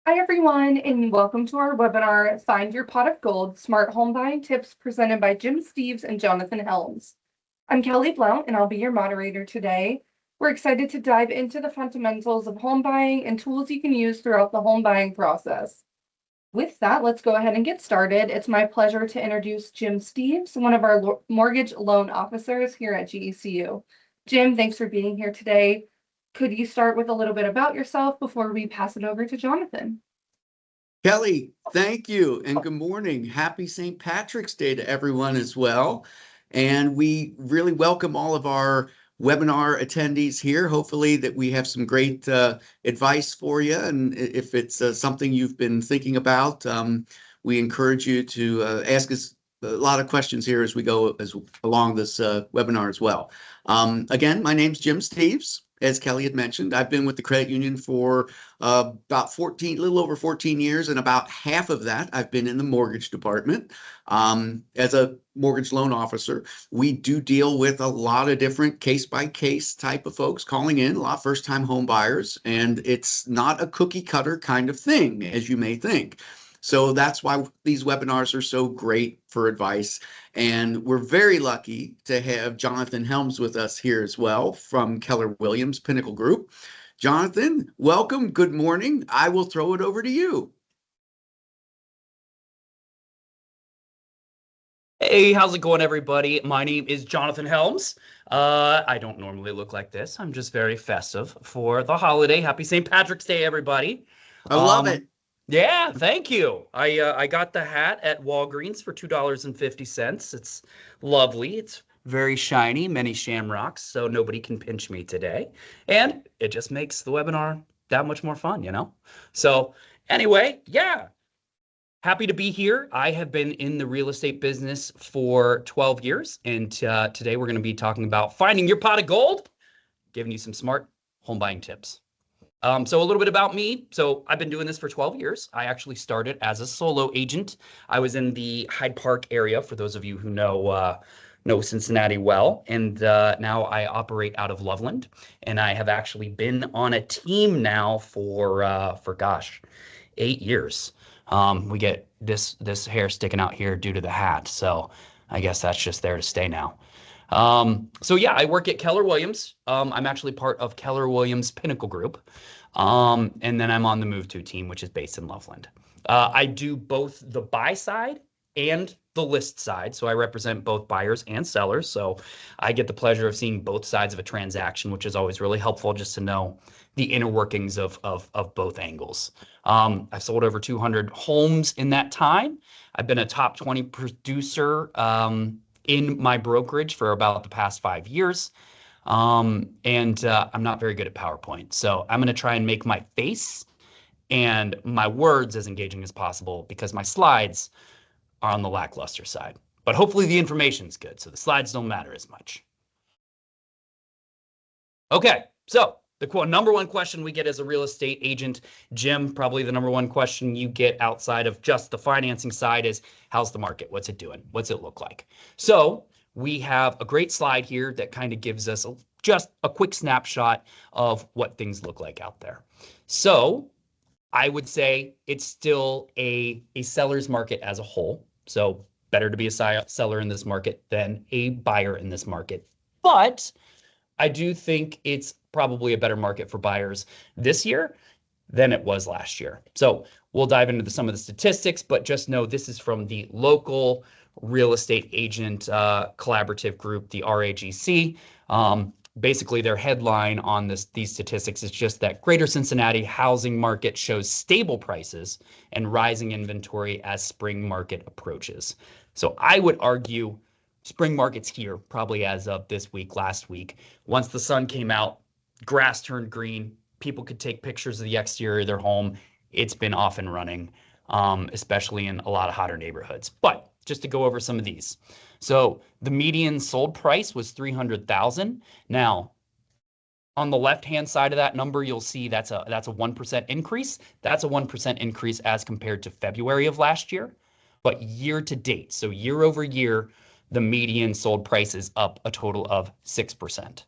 Hi, everyone, and welcome to our webinar, Find Your Pot of Gold, Smart Home Buying Tips, presented by Jim Steves and Jonathan Helms. I'm Kelly Blount, and I'll be your moderator today. We're excited to dive into the fundamentals of home buying and tools you can use throughout the home buying process. With that, let's go ahead and get started. It's my pleasure to introduce Jim Steves, one of our mortgage loan officers here at GECU. Jim, thanks for being here today. Could you start with a little bit about yourself before we pass it over to Jonathan? Kelly, thank you, and good morning. Happy St. Patrick's Day to everyone as well. And we really welcome all of our webinar attendees here. Hopefully that we have some great advice for you. And if it's something you've been thinking about, we encourage you to ask us a lot of questions here as we go along this webinar as well. Again, my name's Jim Steves. As Kelly had mentioned, I've been with the credit union for about a little over 14 years, and about half of that I've been in the mortgage department. As a mortgage loan officer, we do deal with a lot of different case-by-case type of folks calling in, a lot of first-time home buyers, and it's not a cookie-cutter kind of thing, as you may think. So that's why these webinars are so great for advice. And we're very lucky to have Jonathan Helms with us here as well from Keller Williams Pinnacle Group. Jonathan, welcome. Good morning. I will throw it over to you. Hey, how's it going, everybody? My name is Jonathan Helms. I don't normally look like this. I'm just very festive for the holiday. Happy St. Patrick's Day, everybody. I love it. Yeah, thank you. I got the hat at Walgreens for $2.50. It's lovely. It's very shiny, many shamrocks, so nobody can pinch me today. And it just makes the webinar that much more fun, you know? So anyway, yeah. Happy to be here. I have been in the real estate business for 12 years, and today we're going to be talking about finding your pot of gold, giving you some smart home buying tips. So a little bit about me. So I've been doing this for 12 years. I actually started as a solo agent. I was in the Hyde Park area, for those of you who know Cincinnati well, and now I operate out of Loveland, and I have actually been on a team now for gosh, 8 years. We get this hair sticking out here due to the hat, so I guess that's just there to stay now. So yeah, I work at Keller Williams. I'm actually part of Keller Williams Pinnacle Group. And then I'm on the Move2 team, which is based in Loveland. I do both the buy side and the list side. So I represent both buyers and sellers. So I get the pleasure of seeing both sides of a transaction, which is always really helpful just to know the inner workings of both angles. I've sold over 200 homes in that time. I've been a top 20 producer in my brokerage for about the past 5 years. I'm not very good at PowerPoint. So I'm going to try and make my face and my words as engaging as possible because my slides are on the lackluster side. But hopefully the information's good, so the slides don't matter as much. Okay, so the number one question we get as a real estate agent, Jim, probably the number one question you get outside of just the financing side is, how's the market? What's it doing? What's it look like? So we have a great slide here that kind of gives us just a quick snapshot of what things look like out there. So I would say it's still a seller's market as a whole. So better to be a seller in this market than a buyer in this market. But I do think it's probably a better market for buyers this year than it was last year. So we'll dive into some of the statistics, but just know this is from the local real estate agent collaborative group, the RAGC. Basically, their headline on these statistics is just that Greater Cincinnati housing market shows stable prices and rising inventory as spring market approaches. So I would argue spring market's here, probably as of this week, last week. Once the sun came out, grass turned green, people could take pictures of the exterior of their home. It's been off and running, especially in a lot of hotter neighborhoods. But just to go over some of these. So the median sold price was $300,000. Now, on the left-hand side of that number, you'll see that's a 1% increase. That's a 1% increase as compared to February of last year. But year to date, so year over year, the median sold price is up a total of 6%.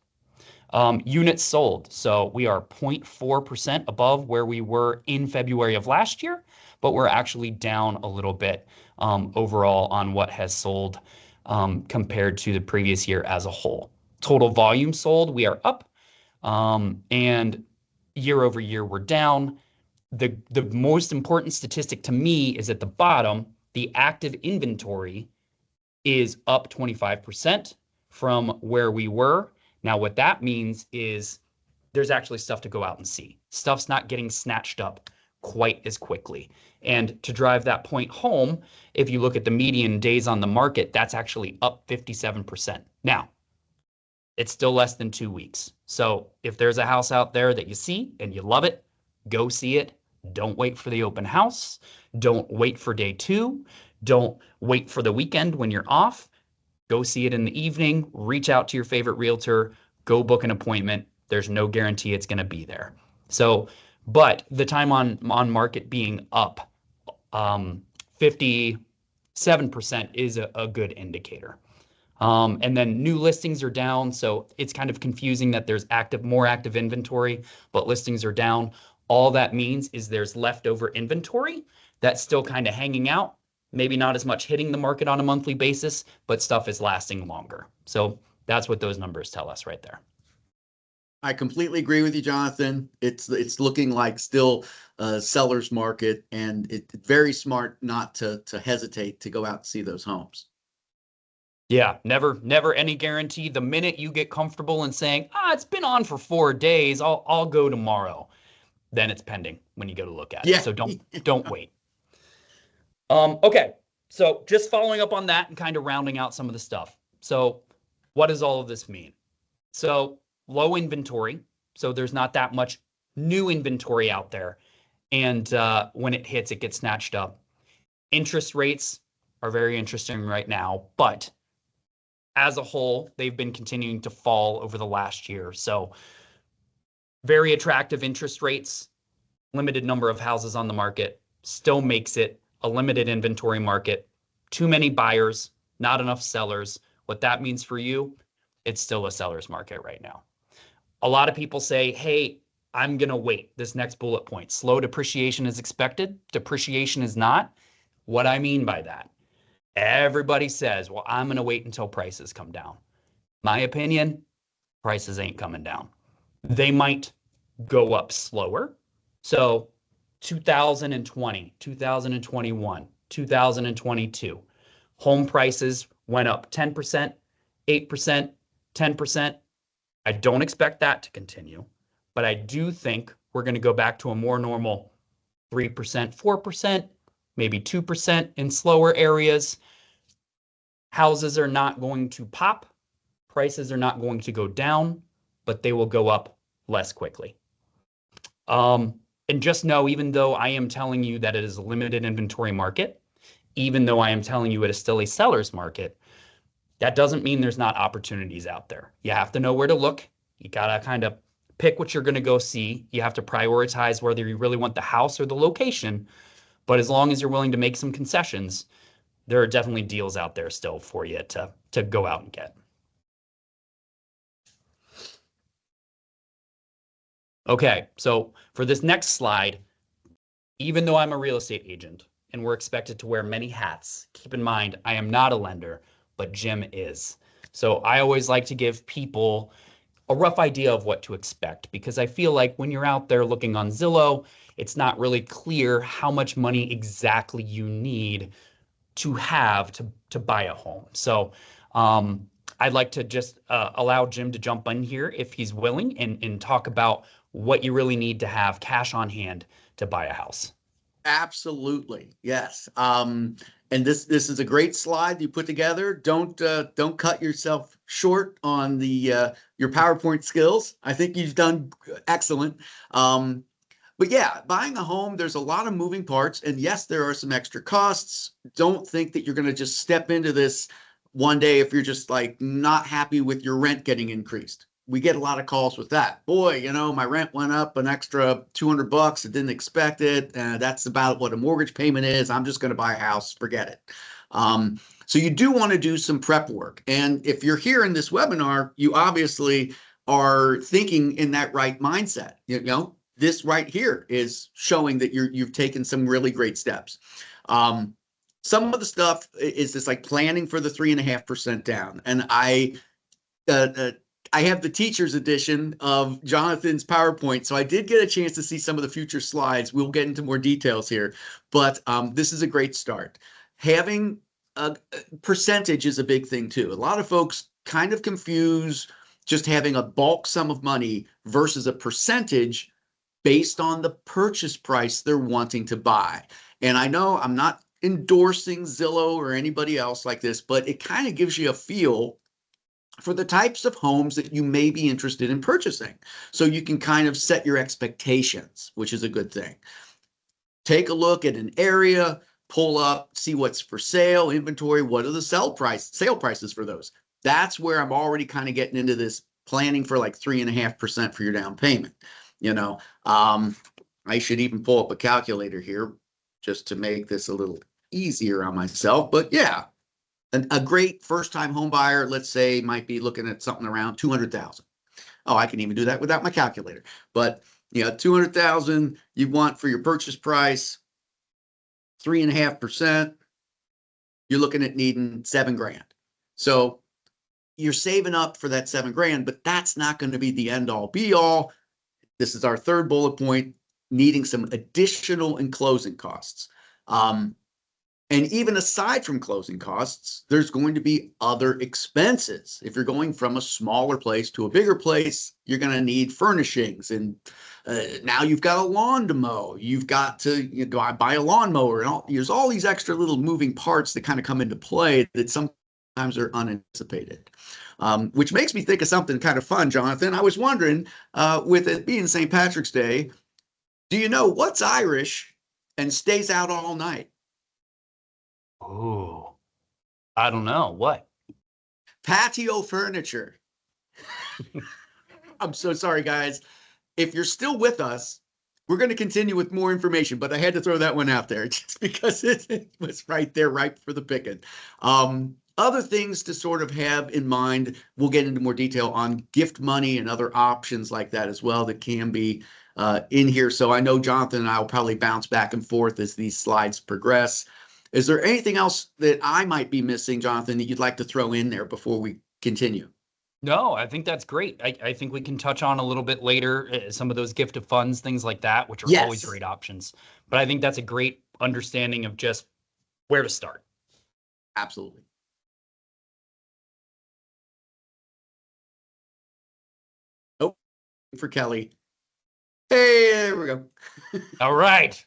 Units sold. So we are 0.4% above where we were in February of last year, but we're actually down a little bit overall on what has sold compared to the previous year as a whole. Total volume sold, we are up, and year over year, we're down. The most important statistic to me is at the bottom, the active inventory is up 25% from where we were. Now, what that means is there's actually stuff to go out and see. Stuff's not getting snatched up quite as quickly. And to drive that point home, if you look at the median days on the market, that's actually up 57%. Now, it's still less than 2 weeks. So if there's a house out there that you see and you love it, go see it. Don't wait for the open house. Don't wait for day 2. Don't wait for the weekend when you're off. Go see it in the evening. Reach out to your favorite realtor. Go book an appointment. There's no guarantee it's going to be there. So, but the time on market being up 57% is a good indicator. And then new listings are down. So it's kind of confusing that there's more active inventory, but listings are down. All that means is there's leftover inventory that's still kind of hanging out. Maybe not as much hitting the market on a monthly basis, but stuff is lasting longer. So that's what those numbers tell us right there. I completely agree with you, Jonathan. It's looking like still a seller's market, and it's very smart not to hesitate to go out and see those homes. Yeah, never any guarantee. The minute you get comfortable in saying, it's been on for 4 days, I'll go tomorrow, then it's pending when you go to look at it. So don't wait. Okay, so just following up on that and kind of rounding out some of the stuff. So what does all of this mean? So low inventory. So there's not that much new inventory out there. And when it hits, it gets snatched up. Interest rates are very interesting right now, but as a whole, they've been continuing to fall over the last year. So very attractive interest rates, limited number of houses on the market, still makes it a limited inventory market, too many buyers, not enough sellers. What that means for you, it's still a seller's market right now. A lot of people say, hey, I'm going to wait. This next bullet point, slow depreciation is expected. Depreciation is not. What I mean by that, everybody says, well, I'm going to wait until prices come down. My opinion, prices ain't coming down. They might go up slower. So 2020, 2021, 2022, home prices went up 10%, 8%, 10%. I don't expect that to continue, but I do think we're going to go back to a more normal 3%, 4%, maybe 2% in slower areas. Houses are not going to pop. Prices are not going to go down, but they will go up less quickly. And just know, even though I am telling you that it is a limited inventory market, even though I am telling you it is still a seller's market, that doesn't mean there's not opportunities out there. You have to know where to look. You got to kind of pick what you're going to go see. You have to prioritize whether you really want the house or the location. But as long as you're willing to make some concessions, there are definitely deals out there still for you to go out and get. Okay, so for this next slide, even though I'm a real estate agent and we're expected to wear many hats, keep in mind, I am not a lender, but Jim is. So I always like to give people a rough idea of what to expect, because I feel like when you're out there looking on Zillow, it's not really clear how much money exactly you need to have to buy a home. So I'd like to just allow Jim to jump in here if he's willing and talk about what you really need to have cash on hand to buy a house. Absolutely. Yes. And this is a great slide you put together. Don't cut yourself short on the your PowerPoint skills. I think you've done excellent. But yeah, buying a home, there's a lot of moving parts, and yes, there are some extra costs. Don't think that you're going to just step into this one day if you're just like not happy with your rent getting increased. We get a lot of calls with that. Boy, you know, my rent went up an extra $200. I didn't expect it. That's about what a mortgage payment is. I'm just going to buy a house. Forget it. So you do want to do some prep work. And if you're here in this webinar, you obviously are thinking in that right mindset. You know, this right here is showing that you've taken some really great steps. Some of the stuff is this like planning for the 3.5% down. And I have the teacher's edition of Jonathan's PowerPoint, so I did get a chance to see some of the future slides. We'll get into more details here, but this is a great start. Having a percentage is a big thing too. A lot of folks kind of confuse just having a bulk sum of money versus a percentage based on the purchase price they're wanting to buy. And I know I'm not endorsing Zillow or anybody else like this, but it kind of gives you a feel for the types of homes that you may be interested in purchasing. So you can kind of set your expectations, which is a good thing. Take a look at an area, pull up, see what's for sale, inventory, what are the sale prices for those. That's where I'm already kind of getting into this planning for like 3.5% for your down payment. You know, I should even pull up a calculator here just to make this a little easier on myself. But yeah, a great first-time home buyer, let's say, might be looking at something around 200,000. Oh, I can even do that without my calculator. But you know, 200,000 you want for your purchase price, 3.5%. You're looking at needing $7,000. So you're saving up for that $7,000, but that's not going to be the end all be all. This is our third bullet point, needing some additional and closing costs. And even aside from closing costs, there's going to be other expenses. If you're going from a smaller place to a bigger place, you're going to need furnishings. And now you've got a lawn to mow. You've got to go buy a lawnmower. And there's all these extra little moving parts that kind of come into play that sometimes are unanticipated. Which makes me think of something kind of fun, Jonathan. I was wondering, with it being St. Patrick's Day, do you know what's Irish and stays out all night? Oh, I don't know. What? Patio furniture. I'm so sorry, guys. If you're still with us, we're going to continue with more information, but I had to throw that one out there just because it was right there, ripe for the picking. Other things to sort of have in mind, we'll get into more detail on gift money and other options like that as well that can be in here. So I know Jonathan and I will probably bounce back and forth as these slides progress. Is there anything else that I might be missing, Jonathan, that you'd like to throw in there before we continue? No, I think that's great. I think we can touch on a little bit later some of those gift of funds, things like that, which are always great options. But I think that's a great understanding of just where to start. Absolutely. Oh, for Kelly. Hey, there we go. All right.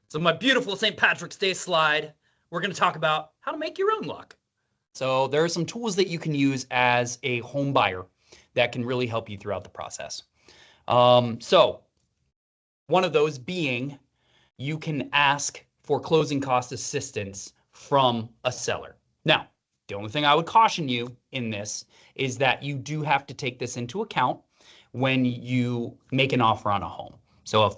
So my beautiful St. Patrick's Day slide, we're going to talk about how to make your own luck. So there are some tools that you can use as a home buyer that can really help you throughout the process. So one of those being you can ask for closing cost assistance from a seller. Now, the only thing I would caution you in this is that you do have to take this into account when you make an offer on a home. So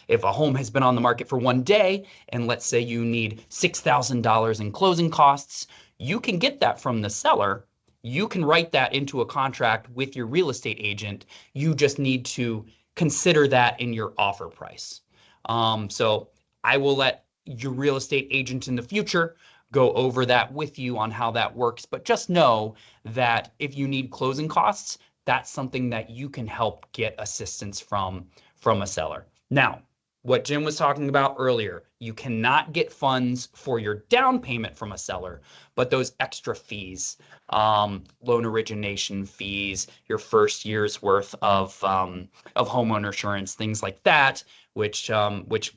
if a home has been on the market for 1 day, and let's say you need $6,000 in closing costs, you can get that from the seller. You can write that into a contract with your real estate agent. You just need to consider that in your offer price. So I will let your real estate agent in the future go over that with you on how that works. But just know that if you need closing costs, that's something that you can help get assistance from a seller. Now, what Jim was talking about earlier, you cannot get funds for your down payment from a seller, but those extra fees, loan origination fees, your first year's worth of homeowner insurance, things like that, which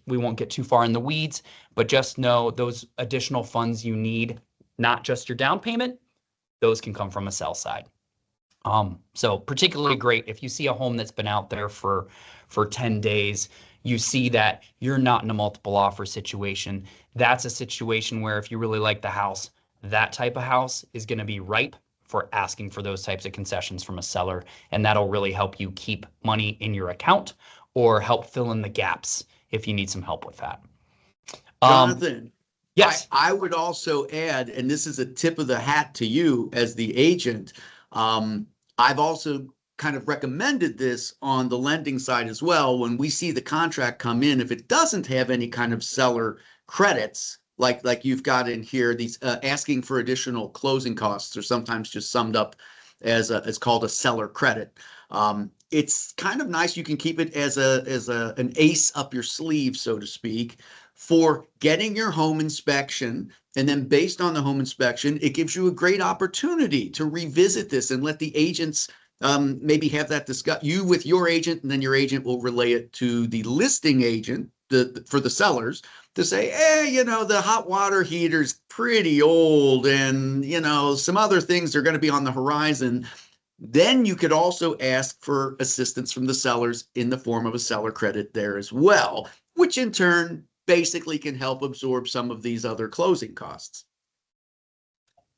we won't get too far in the weeds, but just know those additional funds you need, not just your down payment, those can come from a sell side. So particularly great if you see a home that's been out there for 10 days, you see that you're not in a multiple offer situation. That's a situation where if you really like the house, that type of house is going to be ripe for asking for those types of concessions from a seller. And that'll really help you keep money in your account or help fill in the gaps if you need some help with that. Jonathan, yes, I would also add, and this is a tip of the hat to you as the agent. I've also kind of recommended this on the lending side as well. When we see the contract come in, if it doesn't have any kind of seller credits, like you've got in here, these asking for additional closing costs are sometimes just summed up as it's called a seller credit. It's kind of nice. You can keep it as an ace up your sleeve, so to speak, for getting your home inspection. And then based on the home inspection, it gives you a great opportunity to revisit this and let the agents maybe have that discuss you with your agent, and then your agent will relay it to the listing agent for the sellers to say, hey, you know, the hot water heater's pretty old, and, you know, some other things are going to be on the horizon. Then you could also ask for assistance from the sellers in the form of a seller credit there as well, which in turn basically can help absorb some of these other closing costs.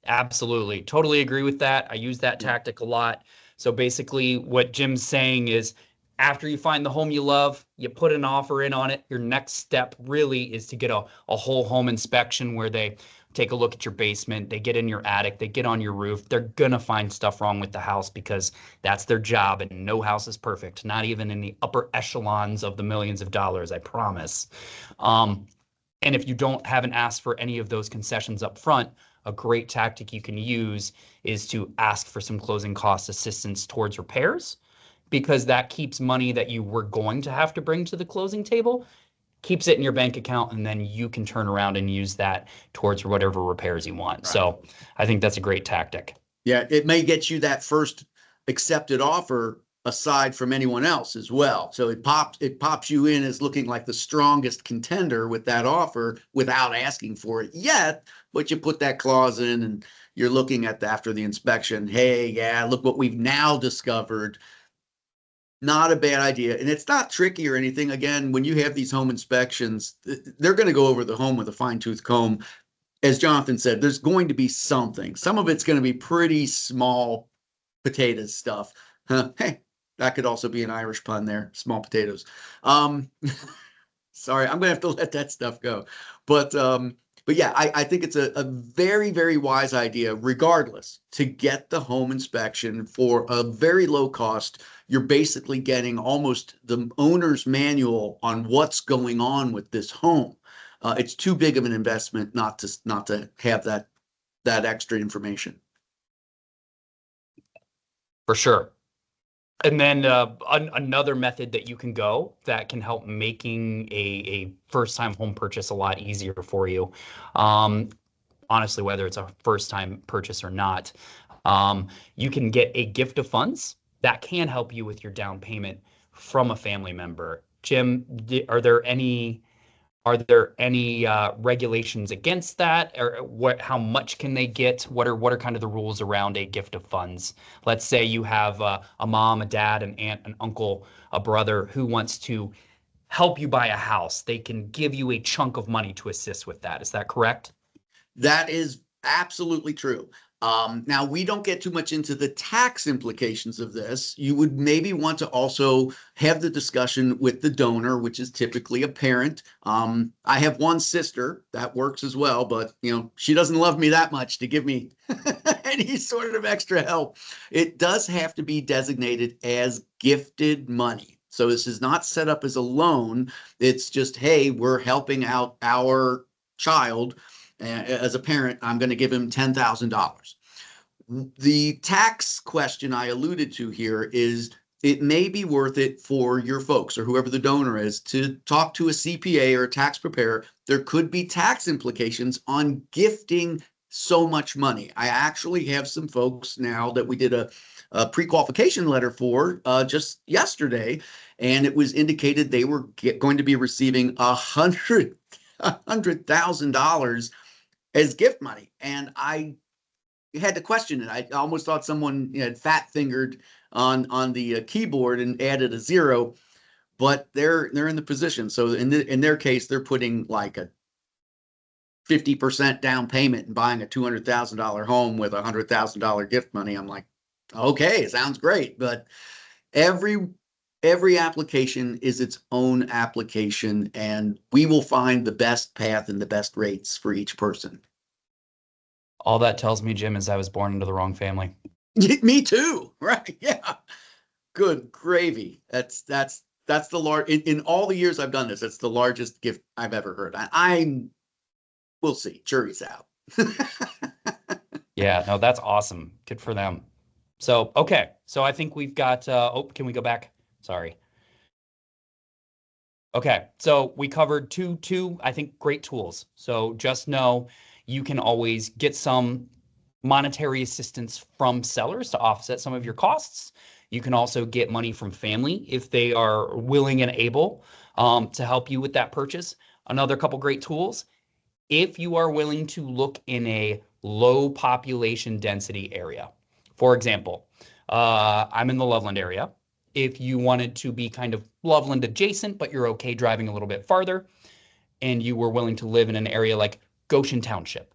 Absolutely. Totally agree with that. I use that tactic a lot. So basically what Jim's saying is, after you find the home you love, you put an offer in on it. Your next step really is to get a whole home inspection where they take a look at your basement, they get in your attic, they get on your roof. They're going to find stuff wrong with the house because that's their job, and no house is perfect, not even in the upper echelons of the millions of dollars, I promise. And if you haven't asked for any of those concessions up front, a great tactic you can use is to ask for some closing cost assistance towards repairs, because that keeps money that you were going to have to bring to the closing table, keeps it in your bank account, and then you can turn around and use that towards whatever repairs you want. Right. So I think that's a great tactic. Yeah, it may get you that first accepted offer aside from anyone else as well. So it pops you in as looking like the strongest contender with that offer without asking for it yet, but you put that clause in and you're looking at after the inspection, hey, yeah, look what we've now discovered. Not a bad idea. And it's not tricky or anything. Again, when you have these home inspections, they're going to go over the home with a fine-tooth comb. As Jonathan said, there's going to be something. Some of it's going to be pretty small potatoes stuff. Hey, that could also be an Irish pun there, small potatoes. Sorry, I'm going to have to let that stuff go. But yeah, I think it's a very, very wise idea, regardless, to get the home inspection for a very low cost. You're basically getting almost the owner's manual on what's going on with this home. It's too big of an investment not to have that extra information. For sure. And then another method that you can go that can help making a first-time home purchase a lot easier for you. Honestly, whether it's a first-time purchase or not, you can get a gift of funds that can help you with your down payment from a family member. Jim, are there any regulations against that, or how much can they get? What are kind of the rules around a gift of funds? Let's say you have a mom, a dad, an aunt, an uncle, a brother who wants to help you buy a house. They can give you a chunk of money to assist with that. Is that correct? That is absolutely true. Now, we don't get too much into the tax implications of this. You would maybe want to also have the discussion with the donor, which is typically a parent. I have one sister that works as well, but she doesn't love me that much to give me any sort of extra help. It does have to be designated as gifted money. So this is not set up as a loan. It's just, hey, we're helping out our child. As a parent, I'm going to give him $10,000. The tax question I alluded to here is it may be worth it for your folks or whoever the donor is to talk to a CPA or a tax preparer. There could be tax implications on gifting so much money. I actually have some folks now that we did a pre-qualification letter for just yesterday, and it was indicated they were going to be receiving $100,000 as gift money. And I had to question it. I almost thought someone had fat fingered on the keyboard and added a zero, but they're in the position. So in their case, they're putting like a 50% down payment and buying a $200,000 home with $100,000 gift money. I'm like, okay, sounds great. But every application is its own application, and we will find the best path and the best rates for each person. All that tells me, Jim, is I was born into the wrong family. Me too. Right. Yeah. good gravy. That's the large in all the years I've done this. It's the largest gift I've ever heard. We'll see. Jury's out. Yeah, no, that's awesome. Good for them. So, okay. So I think we've got, oh, can we go back? Sorry. Okay. So we covered two, I think, great tools. So just know you can always get some monetary assistance from sellers to offset some of your costs. You can also get money from family if they are willing and able to help you with that purchase. Another couple great tools. If you are willing to look in a low population density area. For example, I'm in the Loveland area. If you wanted to be kind of Loveland adjacent, but you're okay driving a little bit farther, and you were willing to live in an area like Goshen Township,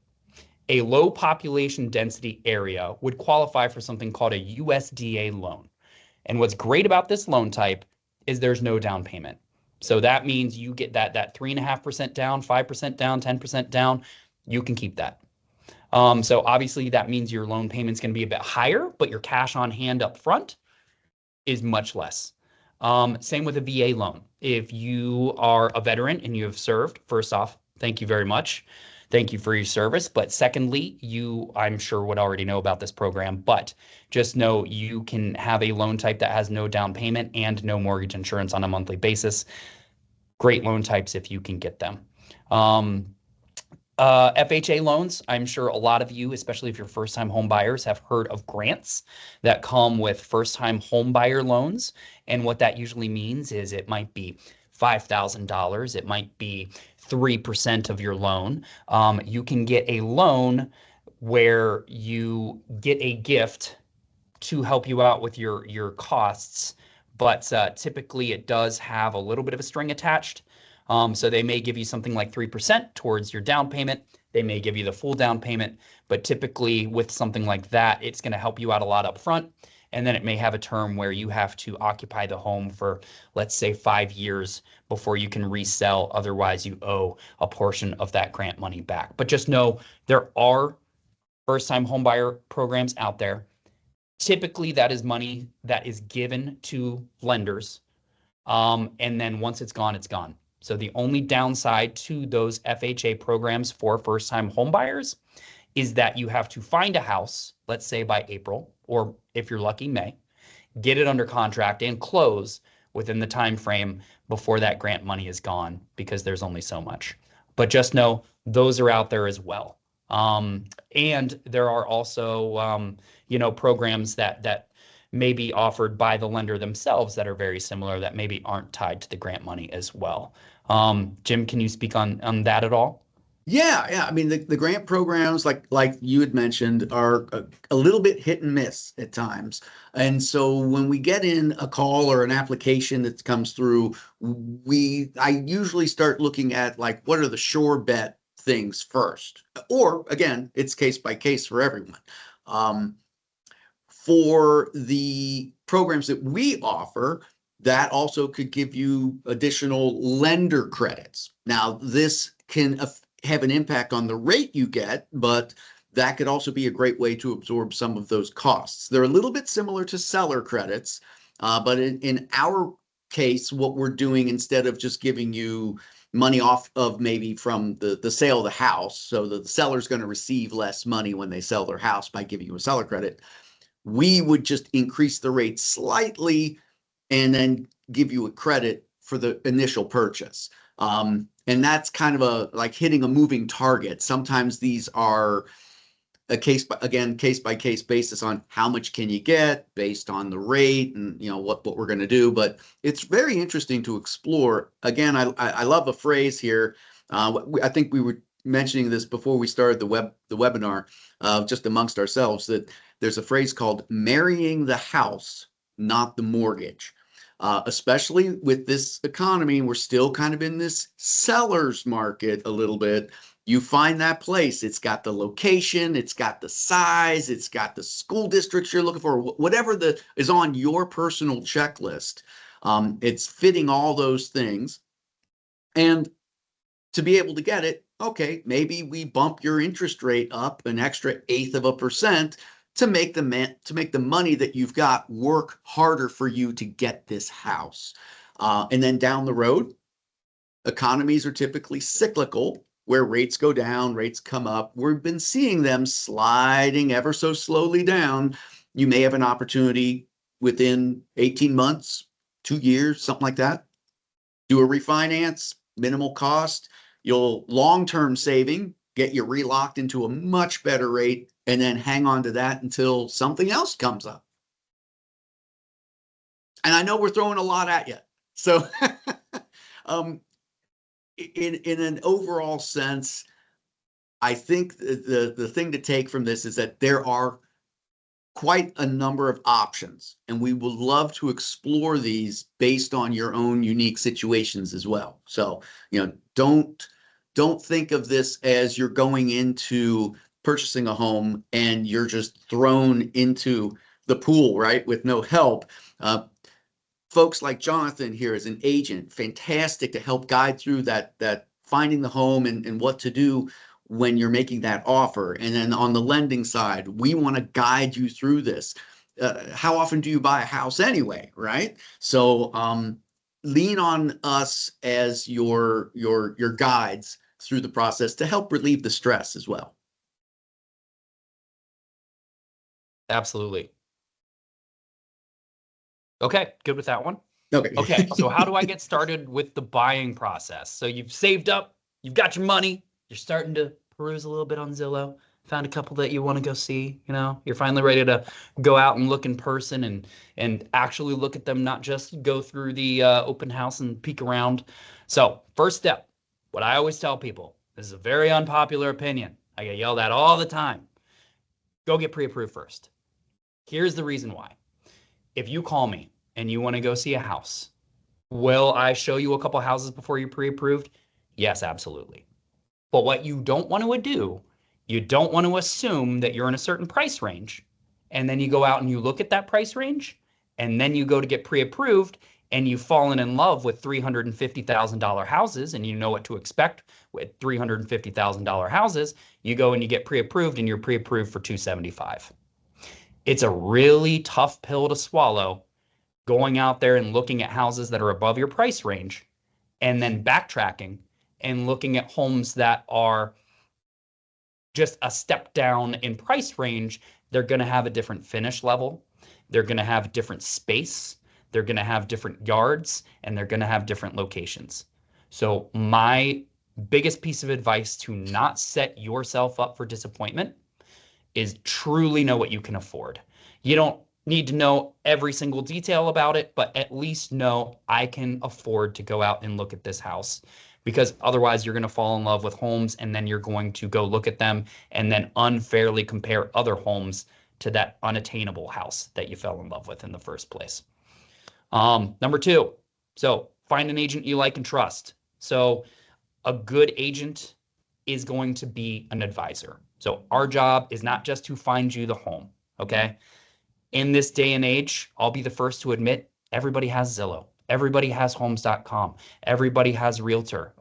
a low population density area would qualify for something called a USDA loan. And what's great about this loan type is there's no down payment. So that means you get that 3.5% down, 5% down, 10% down. You can keep that. So obviously that means your loan payment's going to be a bit higher, but your cash on hand up front is much less. Same with a VA loan. If you are a veteran and you have served, first off, thank you very much. Thank you for your service. But secondly, you, I'm sure, would already know about this program, but just know you can have a loan type that has no down payment and no mortgage insurance on a monthly basis. Great loan types if you can get them. FHA loans, I'm sure a lot of you, especially if you're first-time home buyers, have heard of grants that come with first-time home buyer loans. And what that usually means is it might be $5,000. It might be 3% of your loan. You can get a loan where you get a gift to help you out with your costs, but typically it does have a little bit of a string attached. So they may give you something like 3% towards your down payment. They may give you the full down payment, but typically with something like that, it's going to help you out a lot up front. And then it may have a term where you have to occupy the home for, let's say, 5 years before you can resell. Otherwise, you owe a portion of that grant money back. But just know there are first-time homebuyer programs out there. Typically, that is money that is given to lenders. And then once it's gone, it's gone. So the only downside to those FHA programs for first-time homebuyers is that you have to find a house, let's say by April, or if you're lucky, May, get it under contract and close within the time frame before that grant money is gone, because there's only so much. But just know those are out there as well. And there are also, programs that may be offered by the lender themselves that are very similar, that maybe aren't tied to the grant money as well. Jim, can you speak on that at all? Yeah. I mean, the grant programs, like you had mentioned, are a little bit hit and miss at times. And so when we get in a call or an application that comes through, I usually start looking at, like, what are the sure bet things first? Or again, it's case by case for everyone. For the programs that we offer, that also could give you additional lender credits. Now, this can have an impact on the rate you get, but that could also be a great way to absorb some of those costs. They're a little bit similar to seller credits, but in our case, what we're doing, instead of just giving you money off of maybe from the sale of the house, so that the seller's going to receive less money when they sell their house by giving you a seller credit, we would just increase the rate slightly and then give you a credit for the initial purchase. And that's kind of like hitting a moving target. Sometimes these are a case by case basis on how much can you get based on the rate and what we're going to do. But it's very interesting to explore. Again, I love a phrase here. I think we were mentioning this before we started the webinar, just amongst ourselves, that there's a phrase called marrying the house, not the mortgage. Especially with this economy, we're still kind of in this seller's market a little bit. You find that place, it's got the location, it's got the size, it's got the school districts you're looking for, whatever is on your personal checklist. It's fitting all those things. And to be able to get it, okay, maybe we bump your interest rate up an extra 1/8%, to make the money that you've got work harder for you to get this house. And then down the road, economies are typically cyclical, where rates go down, rates come up. We've been seeing them sliding ever so slowly down. You may have an opportunity within 18 months, 2 years, something like that. Do a refinance, minimal cost. You'll long-term saving, get you relocked into a much better rate, and then hang on to that until something else comes up. And I know we're throwing a lot at you. So in an overall sense, I think the thing to take from this is that there are quite a number of options, and we would love to explore these based on your own unique situations as well. So, don't think of this as you're going into purchasing a home and you're just thrown into the pool, right, with no help. Folks like Jonathan here as an agent, fantastic to help guide through that finding the home and what to do when you're making that offer. And then on the lending side, we want to guide you through this. How often do you buy a house anyway, right? So lean on us as your guides through the process to help relieve the stress as well. Absolutely. Okay, good with that one. Okay. Okay, so how do I get started with the buying process? So you've saved up, you've got your money, you're starting to peruse a little bit on Zillow, found a couple that you want to go see, you're finally ready to go out and look in person and actually look at them, not just go through the open house and peek around. So first step, what I always tell people, this is a very unpopular opinion. I get yelled at all the time. Go get pre-approved first. Here's the reason why. If you call me and you want to go see a house, will I show you a couple houses before you're pre-approved? Yes, absolutely. But what you don't want to do, you don't want to assume that you're in a certain price range, and then you go out and you look at that price range, and then you go to get pre-approved, and you've fallen in love with $350,000 houses, and you know what to expect with $350,000 houses. You go and you get pre-approved, and you're pre-approved for $275,000. It's a really tough pill to swallow, going out there and looking at houses that are above your price range and then backtracking and looking at homes that are just a step down in price range. They're going to have a different finish level. They're going to have different space. They're going to have different yards, and they're going to have different locations. So my biggest piece of advice to not set yourself up for disappointment is truly know what you can afford. You don't need to know every single detail about it, but at least know I can afford to go out and look at this house, because otherwise you're going to fall in love with homes, and then you're going to go look at them and then unfairly compare other homes to that unattainable house that you fell in love with in the first place. Number two, so find an agent you like and trust. So a good agent is going to be an advisor. So our job is not just to find you the home, okay? In this day and age, I'll be the first to admit, everybody has Zillow. Everybody has homes.com. Everybody has Realtor.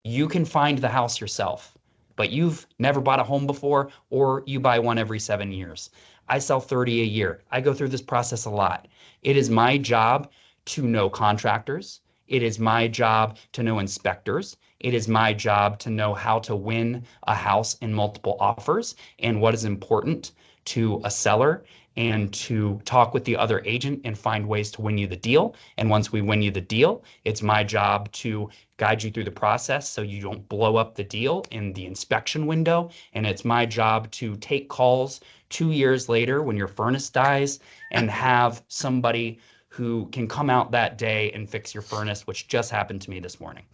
You can find the house yourself, but you've never bought a home before, or you buy one every 7 years. I sell 30 a year. I go through this process a lot. It is my job to know contractors. It is my job to know inspectors. It is my job to know how to win a house in multiple offers and what is important to a seller, and to talk with the other agent and find ways to win you the deal. And once we win you the deal, it's my job to guide you through the process so you don't blow up the deal in the inspection window. And it's my job to take calls 2 years later when your furnace dies and have somebody who can come out that day and fix your furnace, which just happened to me this morning,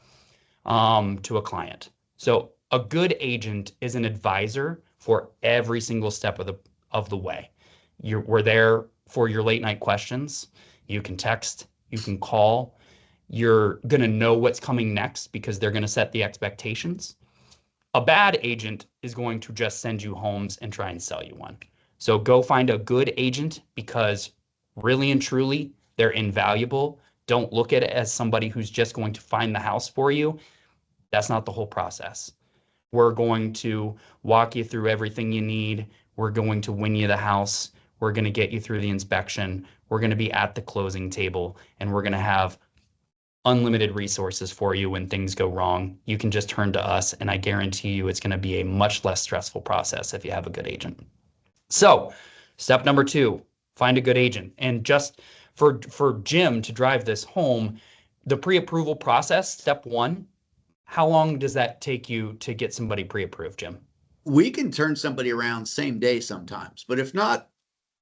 to a client. So a good agent is an advisor for every single step of the way. We're there for your late night questions. You can text, you can call. You're going to know what's coming next because they're going to set the expectations. A bad agent is going to just send you homes and try and sell you one. So go find a good agent, because really and truly, they're invaluable. Don't look at it as somebody who's just going to find the house for you. That's not the whole process. We're going to walk you through everything you need. We're going to win you the house. We're going to get you through the inspection. We're going to be at the closing table, and we're going to have unlimited resources for you when things go wrong. You can just turn to us, and I guarantee you it's going to be a much less stressful process if you have a good agent. So, step number 2, find a good agent. And just for Jim to drive this home, the pre-approval process, step 1, how long does that take you to get somebody pre-approved, Jim? We can turn somebody around same day sometimes, but if not,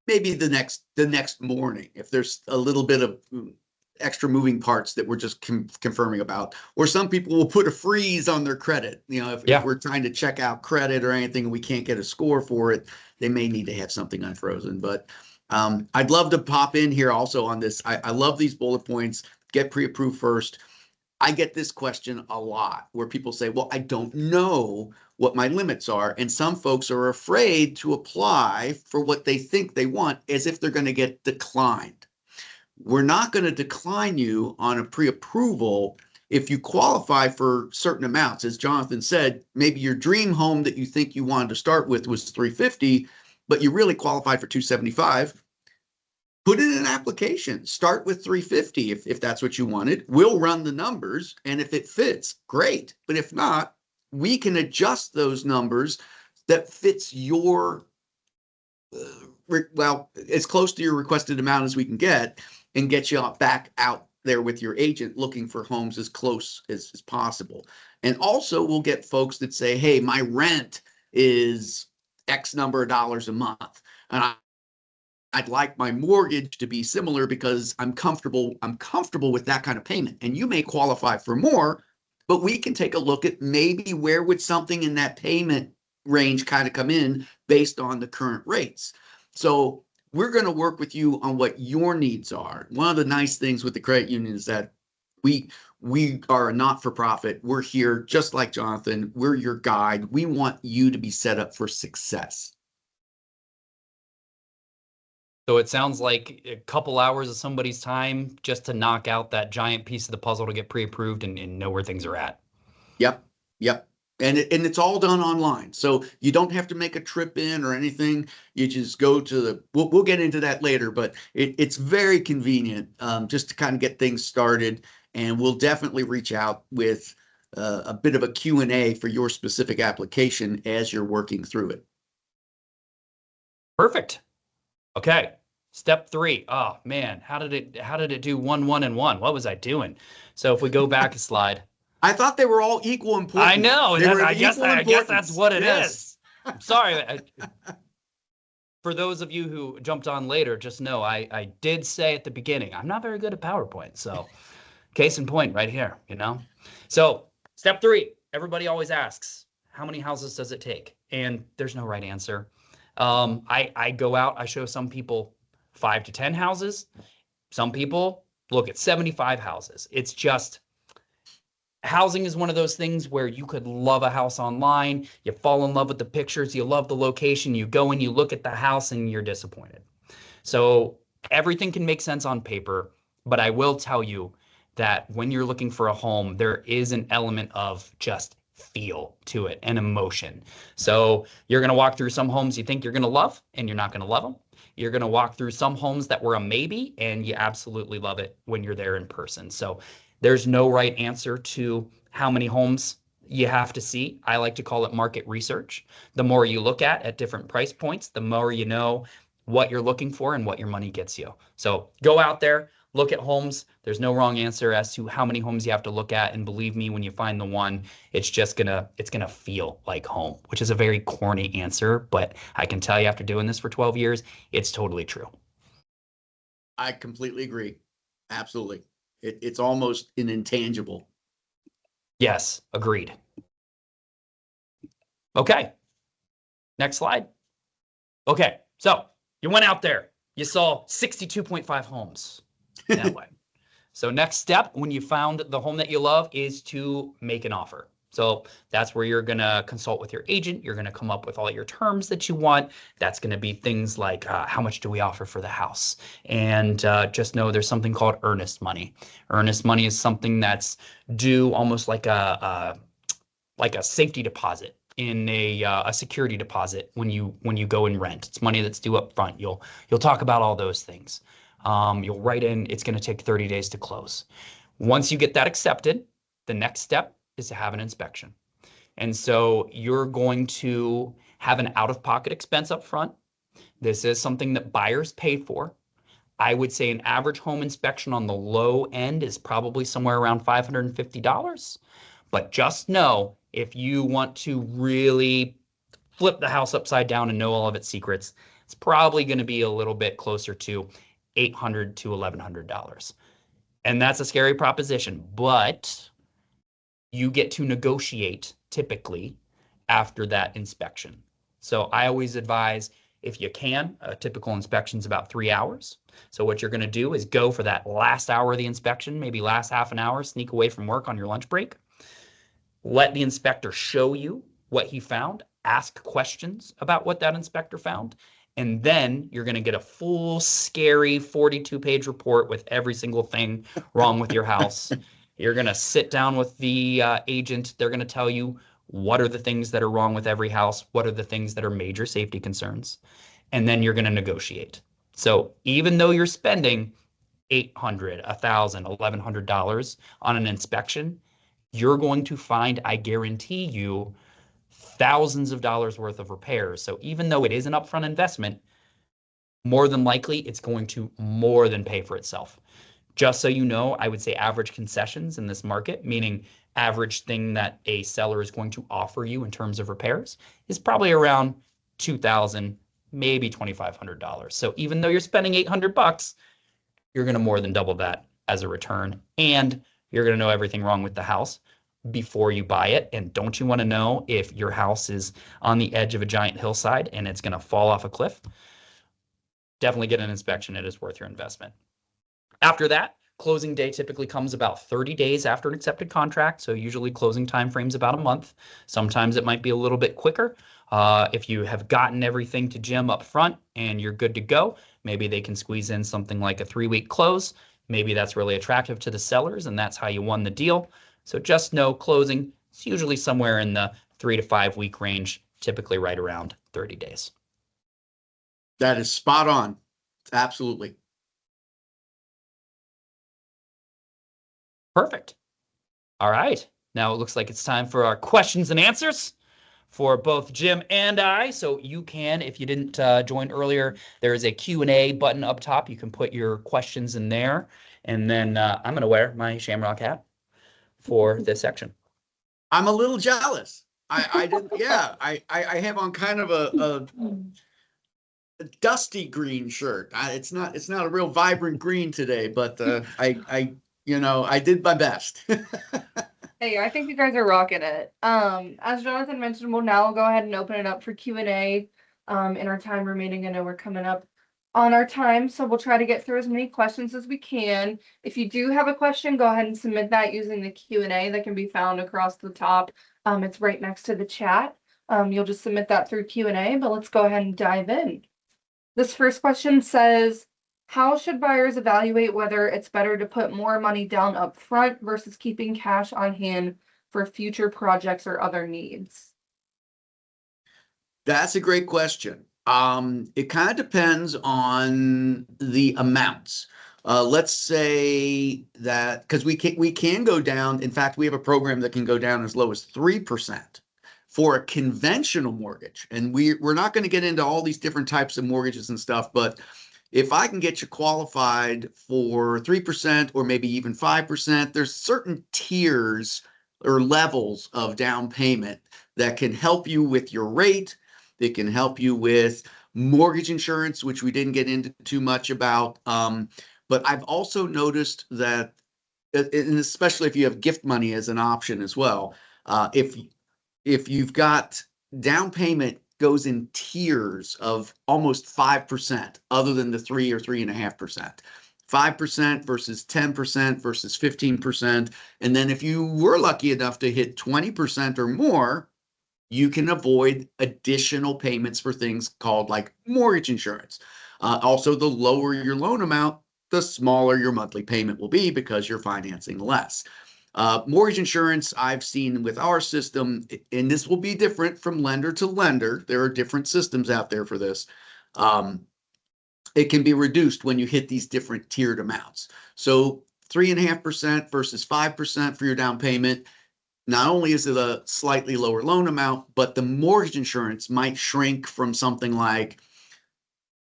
maybe the next morning, if there's a little bit of extra moving parts that we're just confirming about. Or some people will put a freeze on their credit. If we're trying to check out credit or anything and we can't get a score for it, they may need to have something unfrozen. But I'd love to pop in here also on this. I love these bullet points. Get pre-approved first. I get this question a lot where people say, well, I don't know what my limits are. And some folks are afraid to apply for what they think they want as if they're going to get declined. We're not going to decline you on a pre-approval if you qualify for certain amounts. As Jonathan said, maybe your dream home that you think you wanted to start with was $350, but you really qualified for $275. Put in an application. Start with $350 if that's what you wanted. We'll run the numbers, and if it fits, great. But if not, we can adjust those numbers that fits your, as close to your requested amount as we can get, and get you back out there with your agent looking for homes as close as possible. And also we'll get folks that say, hey, my rent is X number of dollars a month, and I'd like my mortgage to be similar because I'm comfortable with that kind of payment. And you may qualify for more, but we can take a look at maybe where would something in that payment range kind of come in based on the current rates. So we're going to work with you on what your needs are. One of the nice things with the credit union is that we are a not-for-profit. We're here just like Jonathan. We're your guide. We want you to be set up for success. So it sounds like a couple hours of somebody's time just to knock out that giant piece of the puzzle to get pre-approved and know where things are at. Yep. And it's all done online. So you don't have to make a trip in or anything. You just go to we'll get into that later, but it's very convenient just to kind of get things started. And we'll definitely reach out with a bit of a Q&A for your specific application as you're working through it. Perfect. Okay. Step 3. Oh man, how did it do 1, 1, and 1? What was I doing? So if we go back a slide. I thought they were all equal importance. I know. I guess that's what it is. I'm sorry. For those of you who jumped on later, just know I did say at the beginning, I'm not very good at PowerPoint. So case in point right here, So step 3, everybody always asks, how many houses does it take? And there's no right answer. I go out, I show some people 5 to 10 houses. Some people look at 75 houses. It's just, housing is one of those things where you could love a house online, you fall in love with the pictures, you love the location, you go and you look at the house and you're disappointed. So everything can make sense on paper, but I will tell you that when you're looking for a home, there is an element of just feel to it and emotion. So you're going to walk through some homes you think you're going to love and you're not going to love them. You're going to walk through some homes that were a maybe and you absolutely love it when you're there in person. So there's no right answer to how many homes you have to see. I like to call it market research. The more you look at different price points, the more you know what you're looking for and what your money gets you. So go out there, look at homes. There's no wrong answer as to how many homes you have to look at. And believe me, when you find the one, it's gonna feel like home, which is a very corny answer, but I can tell you after doing this for 12 years, it's totally true. I completely agree. Absolutely. It's almost an intangible. Yes, agreed. Okay. Next slide. Okay, so you went out there, you saw 62.5 homes that way. So next step, when you found the home that you love, is to make an offer. So that's where you're going to consult with your agent. You're going to come up with all your terms that you want. That's going to be things like how much do we offer for the house? And just know there's something called earnest money. Earnest money is something that's due almost like a like a safety deposit in a security deposit when you go and rent. It's money that's due up front. You'll talk about all those things. You'll write in, it's going to take 30 days to close. Once you get that accepted, the next step is to have an inspection. And so you're going to have an out-of-pocket expense up front. This is something that buyers pay for. I would say an average home inspection on the low end is probably somewhere around $550. But just know, if you want to really flip the house upside down and know all of its secrets, it's probably going to be a little bit closer to $800 to $1,100. And that's a scary proposition, but you get to negotiate typically after that inspection. So I always advise, if you can, a typical inspection is about 3 hours. So what you're going to do is go for that last hour of the inspection, maybe last half an hour, sneak away from work on your lunch break. Let the inspector show you what he found, ask questions about what that inspector found, and then you're going to get a full, scary 42-page report with every single thing wrong with your house. You're going to sit down with the agent. They're going to tell you what are the things that are wrong with every house, what are the things that are major safety concerns, and then you're going to negotiate. So even though you're spending $800, $1,000, $1,100 on an inspection, you're going to find, I guarantee you, thousands of dollars worth of repairs. So even though it is an upfront investment, more than likely it's going to more than pay for itself. Just so you know, I would say average concessions in this market, meaning average thing that a seller is going to offer you in terms of repairs, is probably around $2,000, maybe $2,500. So even though you're spending $800, you're going to more than double that as a return, and you're going to know everything wrong with the house before you buy it. And don't you want to know if your house is on the edge of a giant hillside and it's going to fall off a cliff? Definitely get an inspection. It is worth your investment. After that, closing day typically comes about 30 days after an accepted contract. So usually closing time frames about a month. Sometimes it might be a little bit quicker. If you have gotten everything to Jim up front and you're good to go, maybe they can squeeze in something like a 3-week close. Maybe that's really attractive to the sellers and that's how you won the deal. So just know closing is usually somewhere in the 3 to 5 week range, typically right around 30 days. That is spot on. Absolutely. Perfect. All right. Now it looks like it's time for our questions and answers for both Jim and I. So you can, if you didn't join earlier, there is a Q&A button up top. You can put your questions in there. And then I'm going to wear my Shamrock hat for this section. I'm a little jealous. I didn't, yeah, I have on kind of a dusty green shirt. It's not a real vibrant green today, but I did my best. Hey, I think you guys are rocking it. As Jonathan mentioned, we'll now go ahead and open it up for Q&A in our time remaining. I know we're coming up on our time, so we'll try to get through as many questions as we can. If you do have a question, go ahead and submit that using the Q&A that can be found across the top. It's right next to the chat. You'll just submit that through Q&A, but let's go ahead and dive in. This first question says, how should buyers evaluate whether it's better to put more money down up front versus keeping cash on hand for future projects or other needs? That's a great question. It kind of depends on the amounts. Let's say that, because we can go down. In fact, we have a program that can go down as low as 3% for a conventional mortgage. And we're not going to get into all these different types of mortgages and stuff, but if I can get you qualified for 3% or maybe even 5%, there's certain tiers or levels of down payment that can help you with your rate. It can help you with mortgage insurance, which we didn't get into too much about. But I've also noticed that, and especially if you have gift money as an option as well, if you've got down payment goes in tiers of almost 5%, other than the 3 or 3.5%. 5% versus 10% versus 15%. And then if you were lucky enough to hit 20% or more, you can avoid additional payments for things called like mortgage insurance. Also, the lower your loan amount, the smaller your monthly payment will be because you're financing less. Mortgage insurance, I've seen with our system, and this will be different from lender to lender. There are different systems out there for this. It can be reduced when you hit these different tiered amounts. So 3.5% versus 5% for your down payment. Not only is it a slightly lower loan amount, but the mortgage insurance might shrink from something like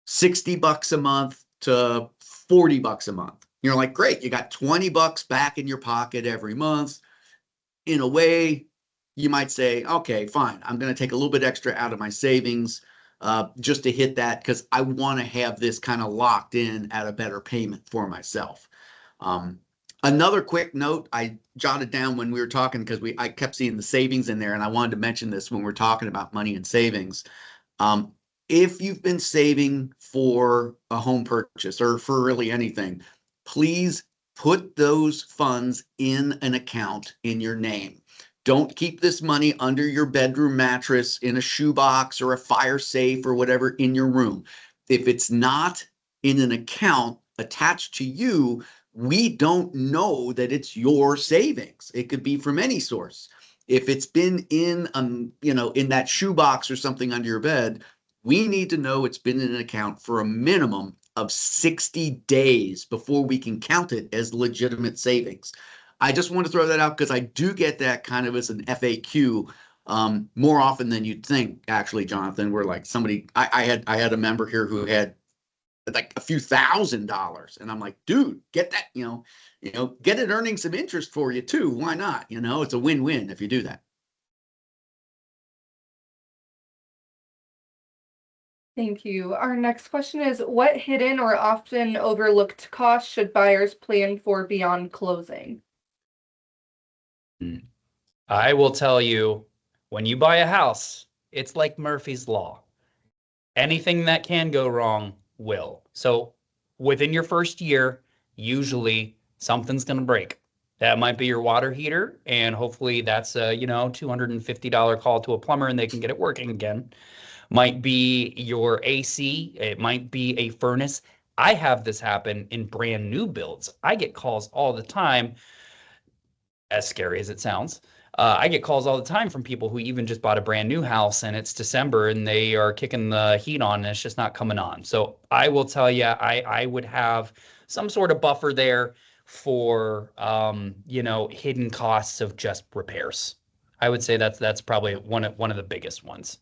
$60 a month to $40 a month. You're like, great, you got $20 back in your pocket every month. In a way, you might say, okay, fine, I'm going to take a little bit extra out of my savings just to hit that, because I want to have this kind of locked in at a better payment for myself. Another quick note I jotted down when we were talking, because I kept seeing the savings in there, and I wanted to mention this when we're talking about money and savings. If you've been saving for a home purchase or for really anything, please put those funds in an account in your name. Don't keep this money under your bedroom mattress, in a shoebox or a fire safe or whatever in your room. If it's not in an account attached to you, we don't know that it's your savings. It could be from any source. If it's been in, in that shoebox or something under your bed, we need to know it's been in an account for a minimum of 60 days before we can count it as legitimate savings. I just want to throw that out because I do get that kind of as an FAQ more often than you'd think, actually, Jonathan, where like somebody, I had a member here who had like a few $1,000s, and I'm like, dude, get that, get it earning some interest for you too. Why not? It's a win-win if you do that. Thank you. Our next question is, what hidden or often overlooked costs should buyers plan for beyond closing? I will tell you, when you buy a house, it's like Murphy's Law. Anything that can go wrong will. So within your first year, usually something's going to break. That might be your water heater, and hopefully that's a, $250 call to a plumber and they can get it working again. Might be your AC. It might be a furnace. I have this happen in brand new builds. I get calls all the time, as scary as it sounds. I get calls all the time from people who even just bought a brand new house and it's December and they are kicking the heat on and it's just not coming on. So I will tell you, I would have some sort of buffer there for, hidden costs of just repairs. I would say that's probably one of the biggest ones.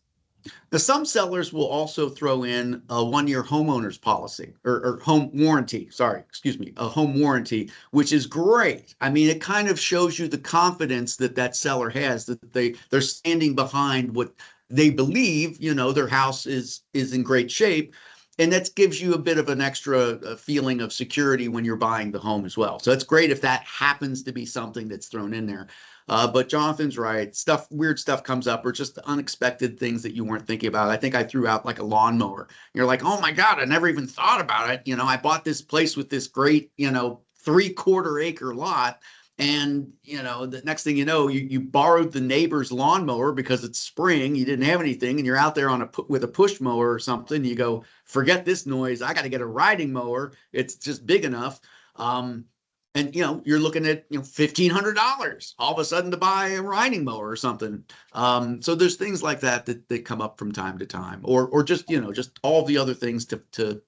Now, some sellers will also throw in a 1-year homeowner's policy or home warranty. A home warranty, which is great. I mean, it kind of shows you the confidence that seller has, that they're standing behind what they believe, their house is in great shape. And that gives you a bit of an extra feeling of security when you're buying the home as well. So it's great if that happens to be something that's thrown in there. But Jonathan's right. Weird stuff comes up, or just unexpected things that you weren't thinking about. I think I threw out like a lawnmower. You're like, oh my God, I never even thought about it. I bought this place with this great, 3/4 acre lot. And, the next thing you know, you borrowed the neighbor's lawnmower because it's spring. You didn't have anything, and you're out there with a push mower or something. You go, forget this noise. I got to get a riding mower. It's just big enough. And, you're looking at, $1,500 all of a sudden to buy a riding mower or something. So there's things like that come up from time to time, or just, just all the other things to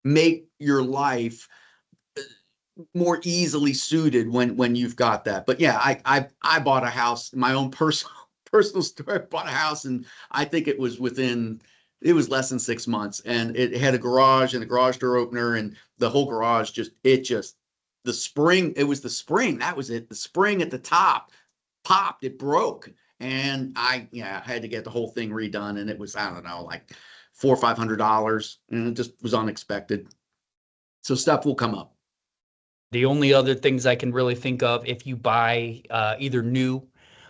make your life more easily suited when you've got that. But yeah, I bought a house, my own personal story. I bought a house, and I think it was less than 6 months, and it had a garage and a garage door opener, and the whole garage the spring, that was it. The spring at the top popped, it broke. And I had to get the whole thing redone. And it was, I don't know, like $400 or $500. And it just was unexpected. So stuff will come up. The only other things I can really think of, if you buy either new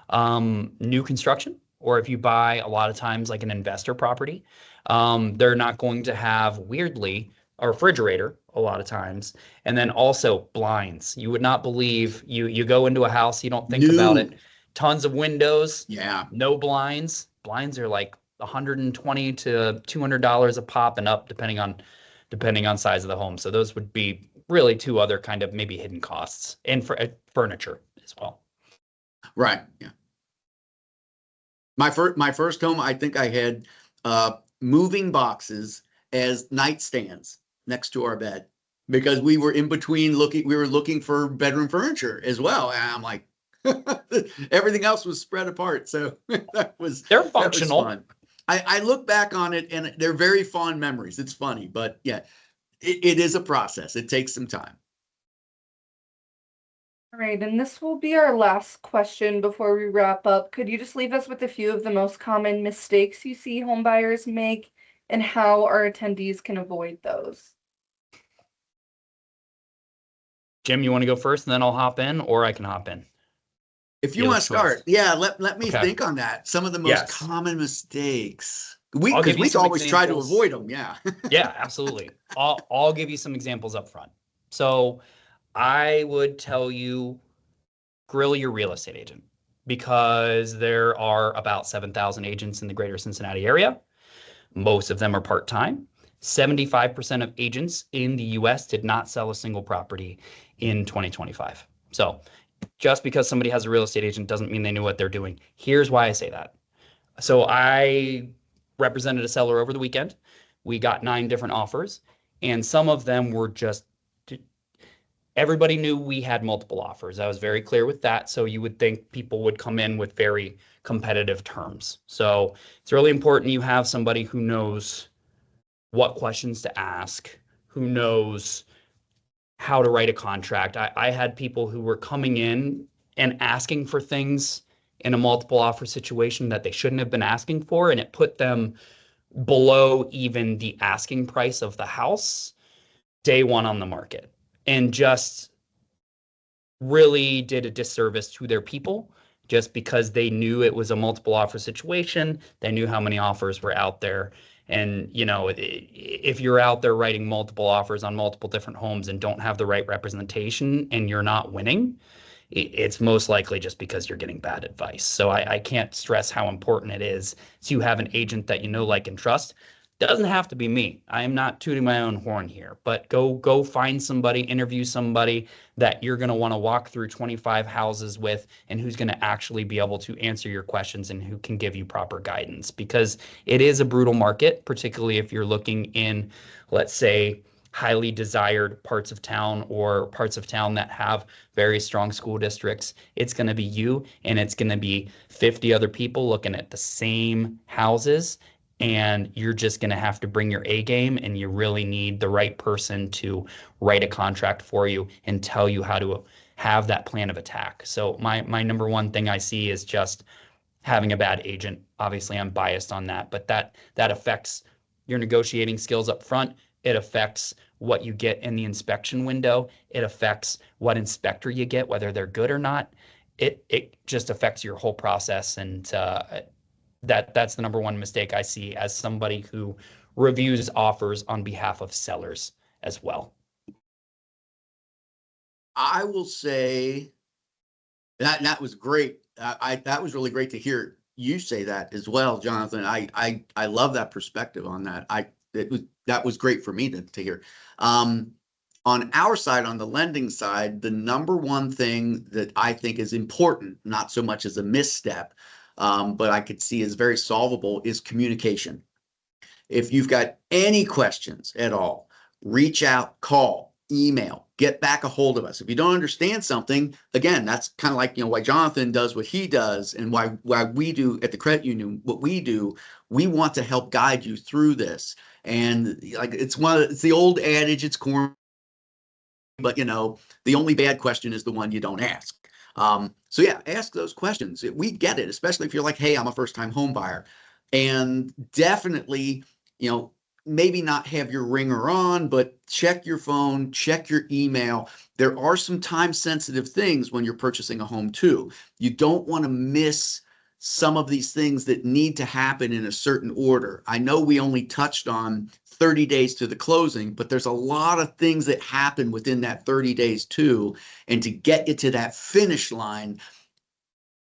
construction, or if you buy a lot of times like an investor property, they're not going to have, weirdly, a refrigerator a lot of times, and then also blinds. You would not believe, you go into a house, you don't think about it. Tons of windows, no blinds. Blinds are like $120 to $200 a pop and up, depending on size of the home. So those would be really two other kind of maybe hidden costs, and for furniture as as well. Right. Yeah. My first home, I think I had moving boxes as nightstands next to our bed because we were in between we were looking for bedroom furniture as well. And I'm like, everything else was spread apart. So They're functional. fun. I look back on it and they're very fond memories. It's funny, but yeah, it is a process. It takes some time. All right, and this will be our last question before we wrap up. Could you just leave us with a few of the most common mistakes you see home buyers make and how our attendees can avoid those? Jim, you want to go first and then I'll hop in, or I can hop in? If you want to start, yeah, let me Okay. think on that. Some of the most Yes. common mistakes. I'll Because give you we some always try to examples. avoid them. Yeah. Yeah, absolutely. I'll give you some examples up front. So I would tell you, grill your real estate agent, because there are about 7,000 agents in the greater Cincinnati area. Most of them are part-time. 75% of agents in the US did not sell a single property in 2025. So just because somebody has a real estate agent doesn't mean they knew what they're doing. Here's why I say that. So I represented a seller over the weekend. We got 9 different offers, and some of them were just, everybody knew we had multiple offers. I was very clear with that. So you would think people would come in with very competitive terms. So it's really important you have somebody who knows what questions to ask, who knows how to write a contract. I had people who were coming in and asking for things in a multiple offer situation that they shouldn't have been asking for, and it put them below even the asking price of the house day one on the market, and just really did a disservice to their people just because they knew it was a multiple offer situation. They knew how many offers were out there. And, you know, if you're out there writing multiple offers on multiple different homes and don't have the right representation and you're not winning, it's most likely just because you're getting bad advice. So I can't stress how important it is to have an agent that you know, like, and trust. Doesn't have to be me. I am not tooting my own horn here, but go find somebody, interview somebody that you're going to want to walk through 25 houses with, and who's going to actually be able to answer your questions and who can give you proper guidance, because it is a brutal market, particularly if you're looking in, let's say, highly desired parts of town or parts of town that have very strong school districts. It's going to be you, and it's going to be 50 other people looking at the same houses. And you're just going to have to bring your A game, and you really need the right person to write a contract for you and tell you how to have that plan of attack. So my number one thing I see is just having a bad agent. Obviously, I'm biased on that, but that affects your negotiating skills up front. It affects what you get in the inspection window. It affects what inspector you get, whether they're good or not. It just affects your whole process, and that's the number one mistake I see as somebody who reviews offers on behalf of sellers as well. I will say that was great. That was really great to hear you say that as well, Jonathan. I love that perspective on that. That was great for me to hear. On our side, on the lending side, the number one thing that I think is important, not so much as a misstep, but I could see is very solvable, is communication. If you've got any questions at all, reach out, call, email, get back a hold of us. If you don't understand something, again, that's kind of like, you know, why Jonathan does what he does, and why we do at the credit union what we do. We want to help guide you through this. And like it's the old adage, it's corny, but you know, the only bad question is the one you don't ask. So yeah, ask those questions. We get it, especially if you're like, hey, I'm a first-time home buyer. And definitely, you know, maybe not have your ringer on, but check your phone, check your email. There are some time-sensitive things when you're purchasing a home too. You don't want to miss some of these things that need to happen in a certain order. I know we only touched on 30 days to the closing, but there's a lot of things that happen within that 30 days too. And to get you to that finish line,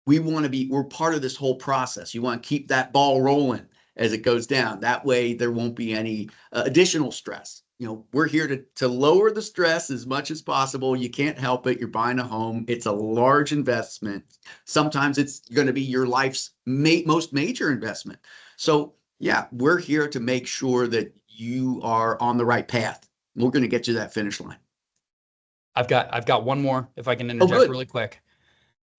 we're part of this whole process. You want to keep that ball rolling as it goes down. That way there won't be any additional stress we're here to lower the stress as much as possible. You can't help it. You're buying a home. It's a large investment. Sometimes it's going to be your life's most major investment. So yeah, we're here to make sure that you are on the right path. We're going to get you that finish line. I've got one more, if I can interject really quick.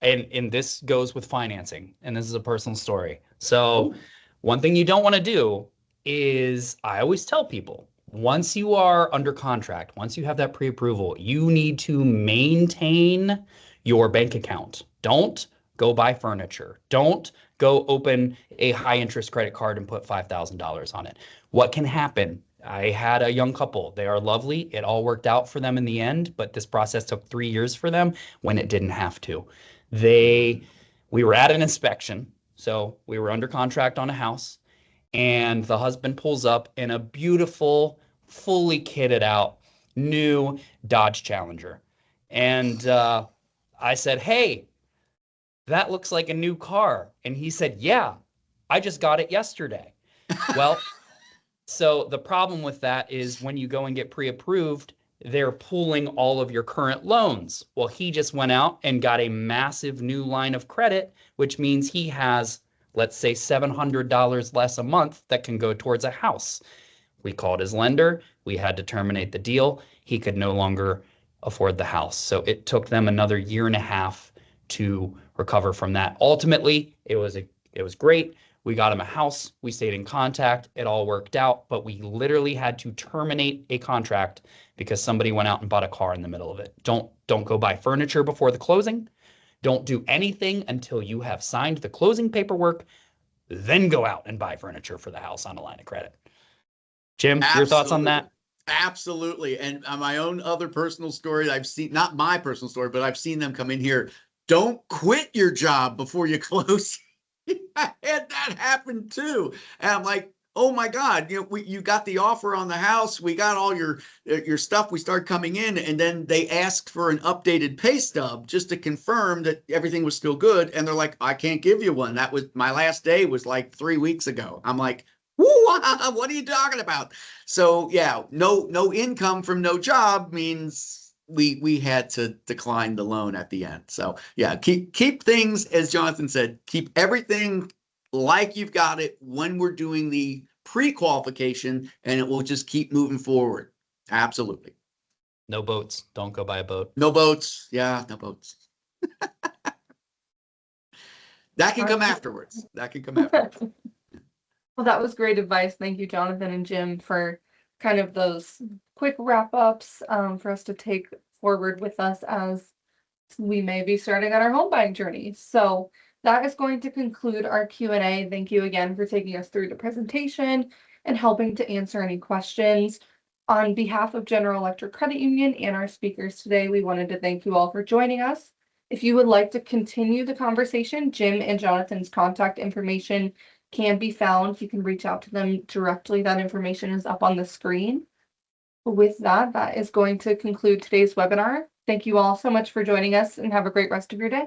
And this goes with financing, and this is a personal story. So one thing you don't want to do is, I always tell people, once you are under contract, once you have that pre-approval, you need to maintain your bank account. Don't go buy furniture. Don't go open a high interest credit card and put $5,000 on it. What can happen? I had a young couple. They are lovely. It all worked out for them in the end, but this process took 3 years for them when it didn't have to. We were at an inspection, so we were under contract on a house, and the husband pulls up in a beautiful, fully kitted out, new Dodge Challenger. And I said, "Hey, that looks like a new car." And he said, "Yeah, I just got it yesterday." Well, so the problem with that is when you go and get pre-approved, they're pulling all of your current loans. Well, he just went out and got a massive new line of credit, which means he has, let's say, $700 less a month that can go towards a house. We called his lender. We had to terminate the deal. He could no longer afford the house. So it took them another 1.5 years to recover from that. Ultimately, it was great. We got him a house. We stayed in contact. It all worked out, but we literally had to terminate a contract because somebody went out and bought a car in the middle of it. Don't go buy furniture before the closing. Don't do anything until you have signed the closing paperwork. Then go out and buy furniture for the house on a line of credit. Jim, your thoughts on that? Absolutely. And my own other personal story, I've seen, not my personal story, but I've seen them come in here. Don't quit your job before you close. I had that happen too. And I'm like, oh my God, you got the offer on the house. We got all your stuff. We start coming in, and then they asked for an updated pay stub just to confirm that everything was still good. And they're like, I can't give you one. That was my last day was like 3 weeks ago. I'm like, what are you talking about? So yeah, no income from no job means we had to decline the loan at the end. So yeah, keep things, as Jonathan said, keep everything like you've got it when we're doing the pre-qualification, and it will just keep moving forward. Absolutely. No boats. Don't go buy a boat. No boats. Yeah, no boats. That can come afterwards. That can come afterwards. Well, that was great advice. Thank you, Jonathan and Jim, for kind of those quick wrap-ups for us to take forward with us as we may be starting on our home buying journey. So that is going to conclude our Q&A. Thank you again for taking us through the presentation and helping to answer any questions. On behalf of General Electric Credit Union and our speakers today, we wanted to thank you all for joining us. If you would like to continue the conversation, Jim and Jonathan's contact information can be found. You can reach out to them directly. That information is up on the screen. With that, that is going to conclude today's webinar. Thank you all so much for joining us, and have a great rest of your day.